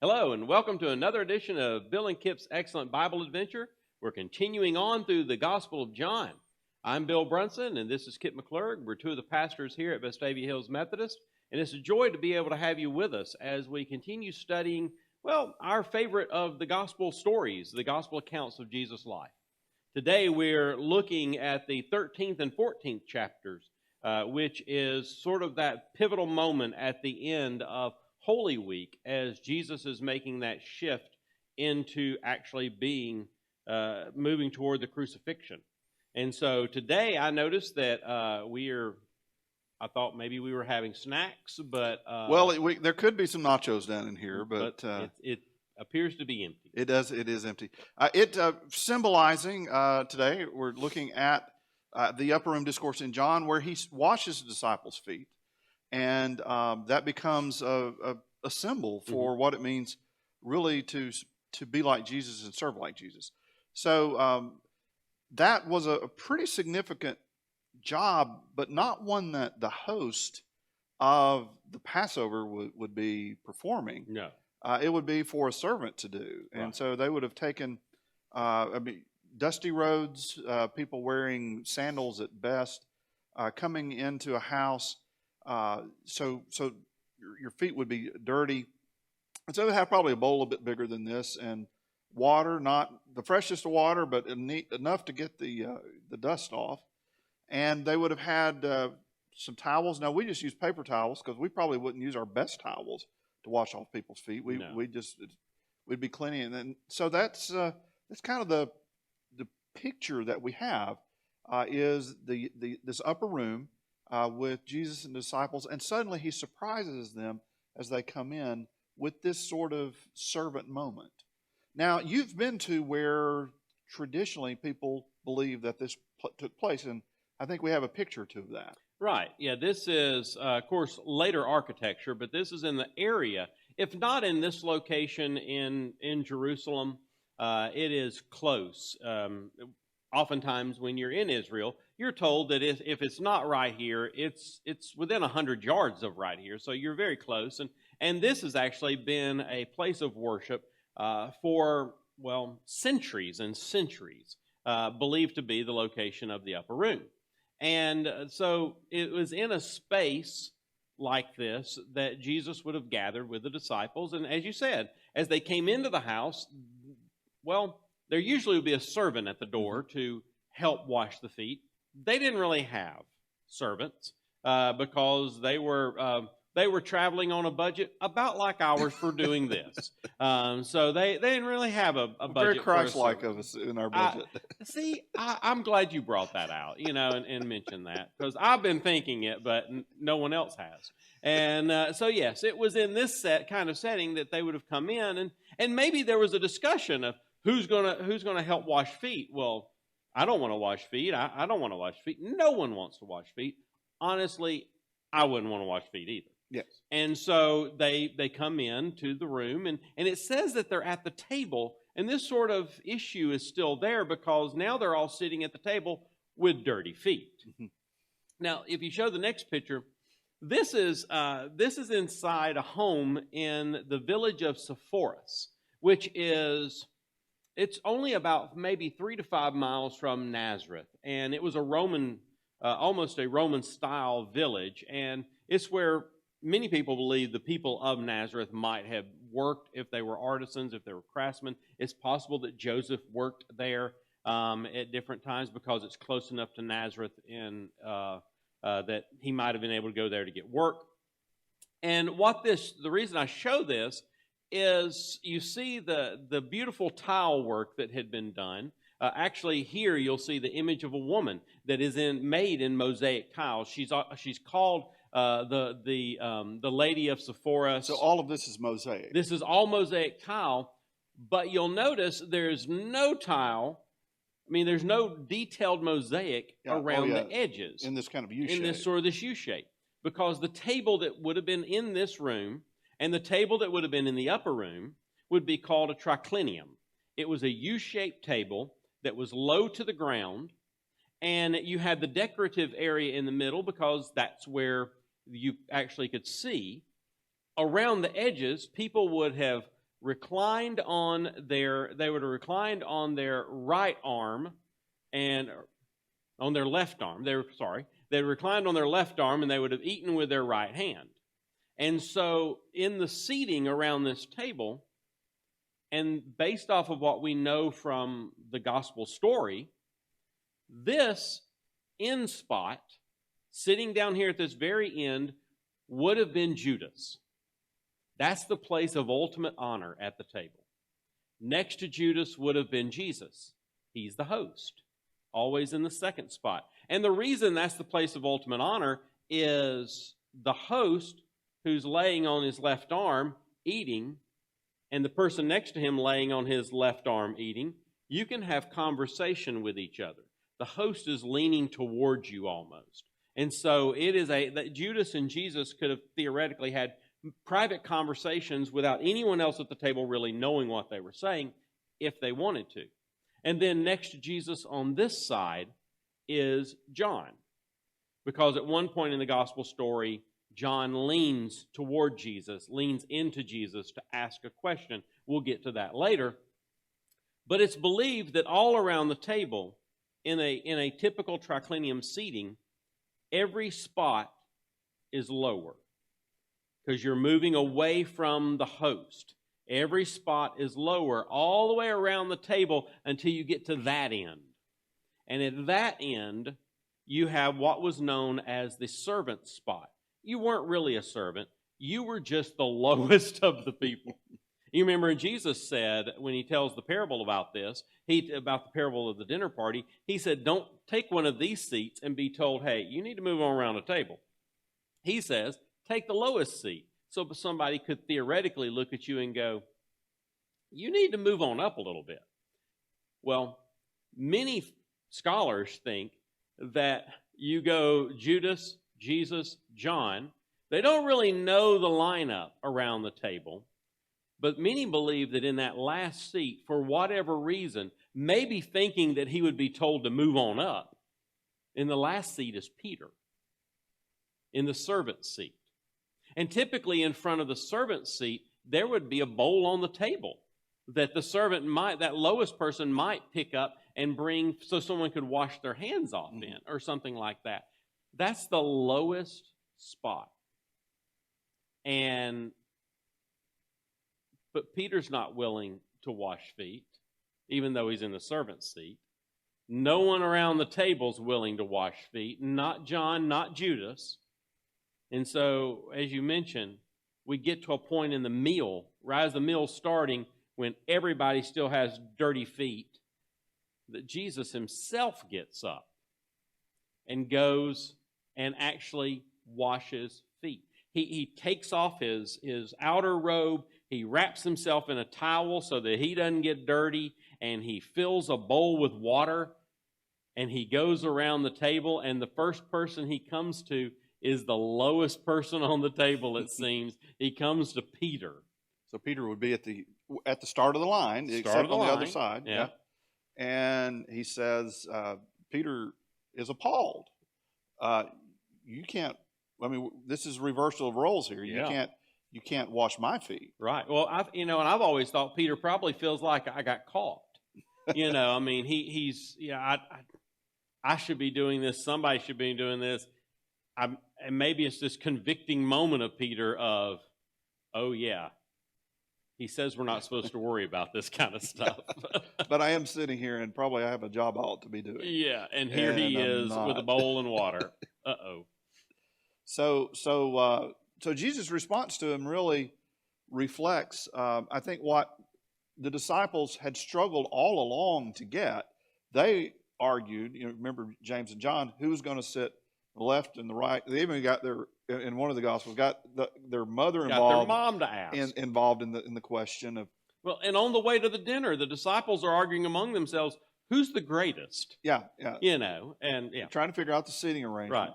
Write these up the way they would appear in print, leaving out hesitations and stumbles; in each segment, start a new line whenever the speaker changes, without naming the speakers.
Hello, and welcome to another edition of Bill and Kipp's Excellent Bible Adventure. We're continuing on through the Gospel of John. I'm Bill Brunson, and this is Kipp McClurg. We're two of the pastors here at Vestavia Hills Methodist, and it's a joy to be able to have you with us as we continue studying, our favorite of the Gospel stories, the Gospel accounts of Jesus' life. Today, we're looking at the 13th and 14th chapters, which is sort of that pivotal moment at the end of Holy Week as Jesus is making that shift into actually being, moving toward the crucifixion. And so today I noticed that I thought maybe we were having snacks, but...
there could be some nachos down in here, but
it appears to be empty.
It is empty. Symbolizing, today, we're looking at the upper room discourse in John where he washes the disciples' feet. And that becomes a symbol for what it means really to be like Jesus and serve like Jesus. So that was a pretty significant job, but not one that the host of the Passover would be performing.
No.
It would be for a servant to do. And
Right.
So they would have taken dusty roads, people wearing sandals at best, coming into a house. So your feet would be dirty. And so they have probably a bowl a bit bigger than this, and water, not the freshest of water, but enough to get the dust off. And they would have had some towels. Now, we just use paper towels because we probably wouldn't use our best towels to wash off people's feet. We'd be cleaning. And then, so that's kind of the picture that we have is this upper room with Jesus and the disciples, and suddenly he surprises them as they come in with this sort of servant moment. Now, you've been to where traditionally people believe that this took place, and I think we have a picture or two of that.
Right. Yeah, this is, of course, later architecture, but this is in the area. If not in this location in Jerusalem, it is close. Oftentimes when you're in Israel, you're told that if it's not right here, it's within 100 yards of right here, so you're very close. And this has actually been a place of worship for, centuries and centuries, believed to be the location of the upper room. And so it was in a space like this that Jesus would have gathered with the disciples. And as you said, as they came into the house, there usually would be a servant at the door to help wash the feet. They didn't really have servants because they were traveling on a budget about like ours for doing this. So they didn't really have a budget.
Very Christ-like of us in our budget.
I'm glad you brought that out, and mentioned that, because I've been thinking it, but no one else has. And so yes, it was in this kind of setting that they would have come in, and maybe there was a discussion of who's gonna help wash feet. Well, I don't want to wash feet. I don't want to wash feet. No one wants to wash feet. Honestly, I wouldn't want to wash feet either.
Yes.
And so they come into the room, and it says that they're at the table, and this sort of issue is still there because now they're all sitting at the table with dirty feet. Mm-hmm. Now, if you show the next picture, this is inside a home in the village of Sepphoris, which is... It's only about maybe 3 to 5 miles from Nazareth, and it was almost a Roman-style village, and it's where many people believe the people of Nazareth might have worked if they were artisans, if they were craftsmen. It's possible that Joseph worked there at different times because it's close enough to Nazareth that he might have been able to go there to get work. And the reason I show this is you see the beautiful tile work that had been done. Actually, here you'll see the image of a woman that is made in mosaic tiles. She's called the Lady of Sepphoris.
So all of this is mosaic.
This is all mosaic tile, but you'll notice there's no tile. I mean, there's no detailed mosaic around the edges
in this kind of U-shape.
In this sort of this U-shape, because the table that would have been in this room and the table that would have been in the upper room would be called a triclinium. It was a U-shaped table that was low to the ground, and you had the decorative area in the middle because that's where you actually could see. Around the edges, people would have reclined on they would have reclined on their right arm and on their left arm. They reclined on their left arm and they would have eaten with their right hand. And so in the seating around this table, and based off of what we know from the gospel story, this end spot, sitting down here at this very end, would have been Judas. That's the place of ultimate honor at the table. Next to Judas would have been Jesus. He's the host, always in the second spot. And the reason that's the place of ultimate honor is the host who's laying on his left arm eating, and the person next to him laying on his left arm eating, you can have conversation with each other. The host is leaning towards you almost. And so it is that Judas and Jesus could have theoretically had private conversations without anyone else at the table really knowing what they were saying if they wanted to. And then next to Jesus on this side is John. Because at one point in the gospel story, John leans toward Jesus, leans into Jesus to ask a question. We'll get to that later. But it's believed that all around the table, in a typical triclinium seating, every spot is lower because you're moving away from the host. Every spot is lower all the way around the table until you get to that end. And at that end, you have what was known as the servant spot. You weren't really a servant. You were just the lowest of the people. You remember Jesus said, when he tells the parable about this, about the parable of the dinner party, he said, don't take one of these seats and be told, hey, you need to move on around the table. He says, take the lowest seat. So somebody could theoretically look at you and go, you need to move on up a little bit. Well, many scholars think that you go Judas, Jesus, John. They don't really know the lineup around the table, but many believe that in that last seat, for whatever reason, maybe thinking that he would be told to move on up, in the last seat is Peter, in the servant seat. And typically in front of the servant seat, there would be a bowl on the table that the servant that lowest person might pick up and bring so someone could wash their hands off in or something like that. That's the lowest spot. But Peter's not willing to wash feet, even though he's in the servant seat. No one around the table's willing to wash feet, not John, not Judas. And so, as you mentioned, we get to a point in the meal, right as the meal's starting, when everybody still has dirty feet, that Jesus himself gets up and goes and actually washes feet. He takes off his outer robe, he wraps himself in a towel so that he doesn't get dirty, and he fills a bowl with water, and he goes around the table, and the first person he comes to is the lowest person on the table, it seems. He comes to Peter.
So Peter would be at the start of the line, except on the other side.
Yeah.
And he says, Peter is appalled. You can't. I mean, this is reversal of roles here.
Yeah.
You can't wash my feet.
Right. Well, and I've always thought Peter probably feels like I got caught. I mean, I should be doing this. Somebody should be doing this. And maybe it's this convicting moment of Peter of, oh yeah, he says we're not supposed to worry about this kind of stuff.
But I am sitting here, and probably I have a job I ought to be doing.
Yeah, and here he is with a bowl and water. Uh-oh.
So Jesus' response to him really reflects, I think, what the disciples had struggled all along to get. They argued, remember James and John, who's going to sit the left and the right. They even got in one of the Gospels, got their mother involved.
Got their mom to ask.
Involved in the question of.
Well, and on the way to the dinner, the disciples are arguing among themselves, who's the greatest?
Yeah.
Trying
to figure out the seating arrangement.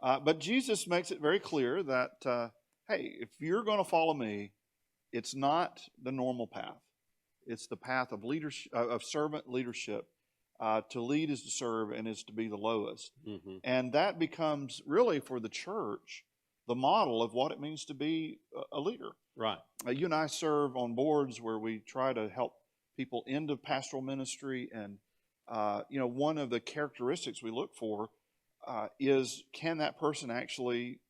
Right.
But Jesus makes it very clear that, hey, if you're going to follow me, it's not the normal path. It's the path of leadership, of servant leadership. To lead is to serve, and is to be the lowest.
Mm-hmm.
And that becomes really, for the church, the model of what it means to be a leader.
Right.
You and I serve on boards where we try to help people into pastoral ministry, and one of the characteristics we look for is, can that person actually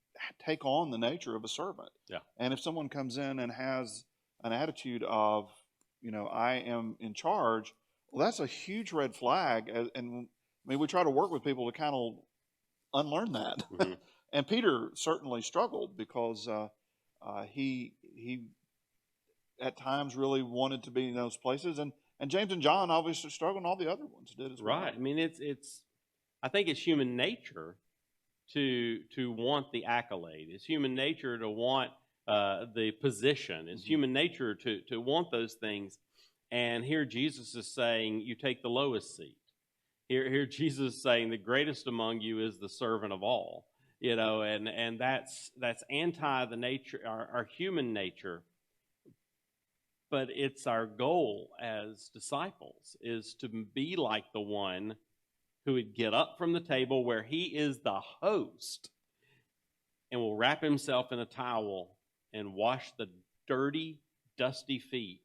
take on the nature of a servant?
Yeah.
And if someone comes in and has an attitude of, I am in charge, well, that's a huge red flag. And I mean, we try to work with people to kind of unlearn that.
Mm-hmm.
And Peter certainly struggled because he at times really wanted to be in those places, and James and John obviously struggled, and all the other ones did as well.
Right. I mean, it's. I think it's human nature to want the accolade. It's human nature to want the position. It's human nature to want those things. And here Jesus is saying, you take the lowest seat. Here Jesus is saying, the greatest among you is the servant of all. And that's anti the nature, our human nature. But it's our goal as disciples is to be like the one who would get up from the table where he is the host and will wrap himself in a towel and wash the dirty, dusty feet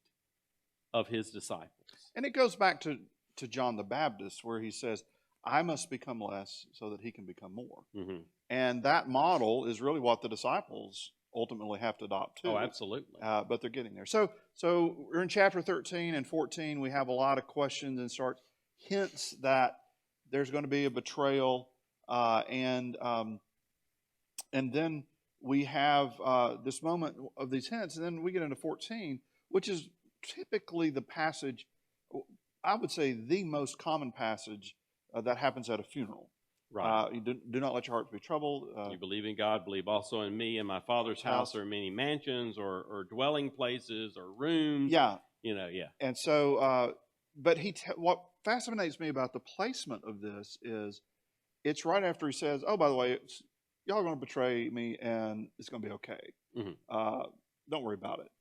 of his disciples.
And it goes back to John the Baptist, where he says, I must become less so that he can become more.
Mm-hmm.
And that model is really what the disciples ultimately have to adopt too.
Oh, absolutely.
But they're getting there. So we're in chapter 13 and 14. We have a lot of questions and start hints that there's going to be a betrayal, and then we have this moment of these hints, and then we get into 14, which is typically the passage, I would say the most common passage that happens at a funeral.
Right.
You do not let your heart be troubled.
You believe in God, believe also in me. In my Father's house are many mansions or dwelling places or rooms.
Yeah.
Yeah.
And so, but what fascinates me about the placement of this is it's right after he says, oh, by the way, y'all are going to betray me and it's going to be okay.
Mm-hmm.
Don't worry about it.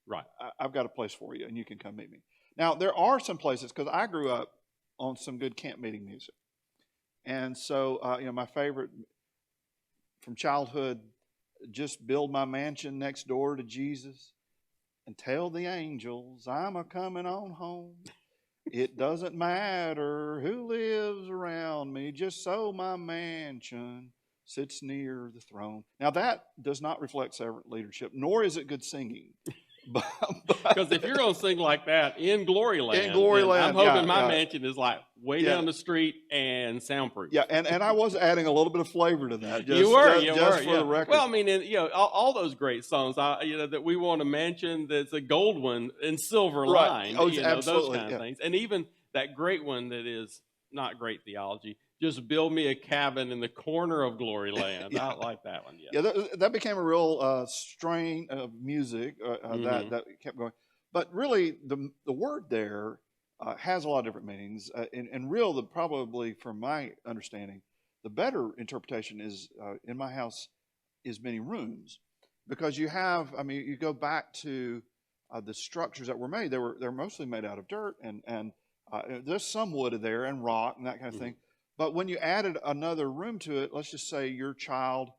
Right.
I've got a place for you and you can come meet me. Now, there are some places, because I grew up on some good camp meeting music. And so, my favorite from childhood, just build my mansion next door to Jesus and tell the angels I'm a-coming on home. It doesn't matter who lives around me, just so my mansion sits near the throne. Now, that does not reflect servant leadership, nor is it good singing.
Because if you're going to sing like that in Glory Land, I'm hoping my mansion is like way down the street and soundproof.
Yeah, and I was adding a little bit of flavor to that.
You were
for the record.
Well, I mean, all those great songs, that we want a mansion that's a gold one and silver line,
oh,
those kind of things, and even that great one that is not great theology. Just build me a cabin in the corner of Glory Land. I like that one.
Yeah, that became a real strain of music that kept going. But really, the word there has a lot of different meanings. And probably from my understanding, the better interpretation is in my house is many rooms, because you go back to the structures that were made. They're mostly made out of dirt, and there's some wood there and rock and that kind of thing. But when you added another room to it, let's just say your child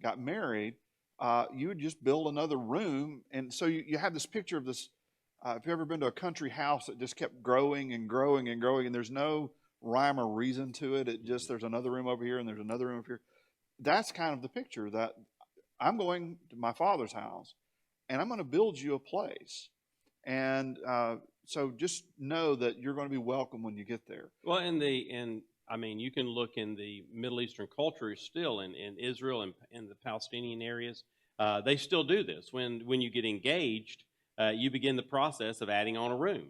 got married, you would just build another room. And so you have this picture of this, if you've ever been to a country house that just kept growing and growing and growing, and there's no rhyme or reason to it. There's another room over here and there's another room over here. That's kind of the picture, that I'm going to my Father's house and I'm going to build you a place. And so just know that you're going to be welcome when you get there.
Well, you can look in the Middle Eastern culture still in Israel and in the Palestinian areas. They still do this. When you get engaged, you begin the process of adding on a room.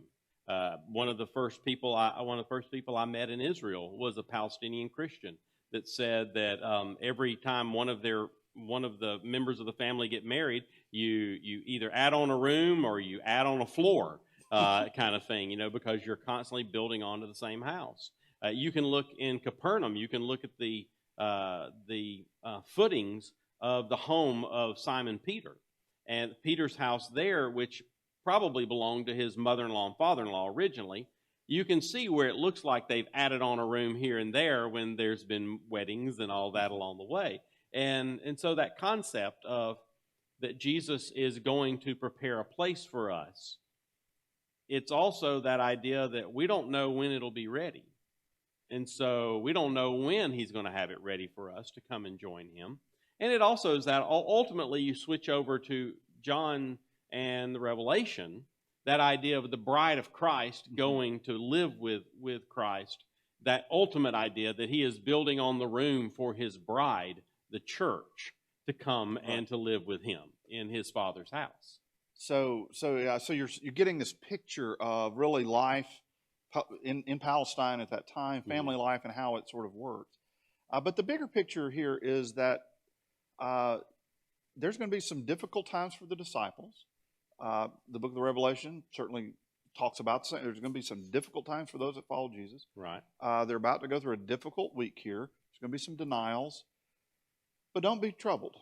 One of the first people I met in Israel was a Palestinian Christian that said that every time one of the members of the family get married, you either add on a room or you add on a floor, kind of thing, because you're constantly building onto the same house. You can look in Capernaum. You can look at the footings of the home of Simon Peter, and Peter's house there, which probably belonged to his mother-in-law and father-in-law originally. You can see where it looks like they've added on a room here and there when there's been weddings and all that along the way. And so that concept of that Jesus is going to prepare a place for us, it's also that idea that we don't know when it'll be ready. And so we don't know when he's going to have it ready for us to come and join him. And it also is that ultimately you switch over to John and the Revelation, that idea of the bride of Christ going to live with Christ, that ultimate idea that he is building on the room for his bride, the church, to come and to live with him in his Father's house.
So you're getting this picture of really life in Palestine at that time, family life, and how it sort of works. But the bigger picture here is that there's going to be some difficult times for the disciples. The book of the Revelation certainly talks about there's going to be some difficult times for those that follow Jesus.
Right.
They're about to go through a difficult week here. There's going to be some denials. But don't be troubled,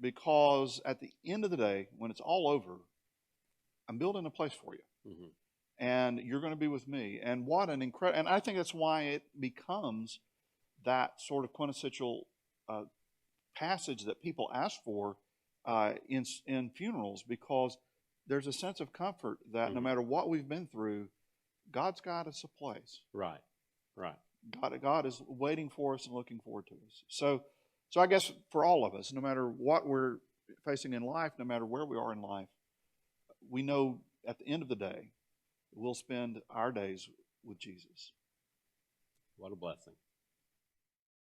because at the end of the day, when it's all over, I'm building a place for you.
Mm-hmm.
And you're going to be with me. And what an incredible, and I think that's why it becomes that sort of quintessential passage that people ask for in funerals, because there's a sense of comfort that no matter what we've been through, God's got us a place.
Right, right.
God is waiting for us and looking forward to us. So I guess for all of us, no matter what we're facing in life, no matter where we are in life, we know at the end of the day, we'll spend our days with Jesus.
What a blessing.